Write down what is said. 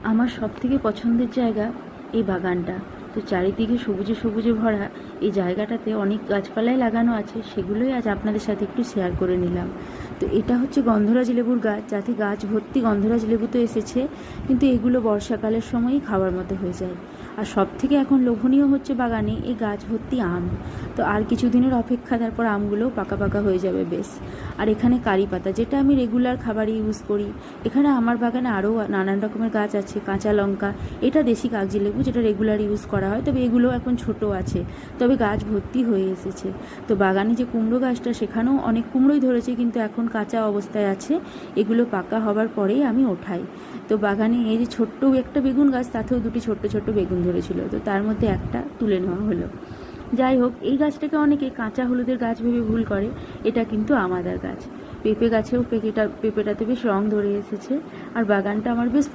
আমার সবথেকে পছন্দের জায়গা এই বাগানটা। তো চারিদিকে সবুজে সবুজে ভরা এই জায়গাটাতে অনেক গাছপালাই লাগানো আছে, সেগুলোই আজ আপনাদের সাথে একটু শেয়ার করে নিলাম। তো এটা হচ্ছে গন্ধরাজ লেবুর গাছ, যাতে গাছ ভর্তি গন্ধরাজ লেবু তো এসেছে, কিন্তু এগুলো বর্ষাকালের সময়ই খাওয়ার মতো হয়ে যায়। আর সবথেকে এখন লোভনীয় হচ্ছে বাগানে এই গাছ ভর্তি আম। তো আর কিছুদিনের অপেক্ষা, তারপর আমগুলোও পাকা পাকা হয়ে যাবে বেশ। আর এখানে কারি পাতা, যেটা আমি রেগুলার খাবারে ইউজ করি। এখানে আমার বাগানে আরও নানান রকমের গাছ আছে, কাঁচা লঙ্কা, এটা দেশি কাগজি লেবু যেটা রেগুলার ইউজ করা হয়, তবে এগুলো এখন ছোট আছে, তবে গাছ ভর্তি হয়ে এসেছে। তো বাগানে যে কুমড়ো গাছটা, সেখানেও অনেক কুমড়োই ধরেছে, কিন্তু এখন কাঁচা অবস্থায় আছে। এগুলো পাকা হবার পরেই আমি ওঠাই। তো বাগানে এই যে ছোট্ট একটা বেগুন গাছ, তাতেও দুটি ছোট্ট ছোট্ট বেগুন ধরেছিল, তো তার মধ্যে একটা তুলে নেওয়া হলো। যাই হোক, এই গাছটাকে অনেকে কাঁচা হলুদের গাছ ভেবে ভুল করে, এটা কিন্তু আমাদের গাছ। পেঁপে গাছেও পেঁপেটাতে বেশ রং ধরে এসেছে। আর বাগানটা আমার বেশ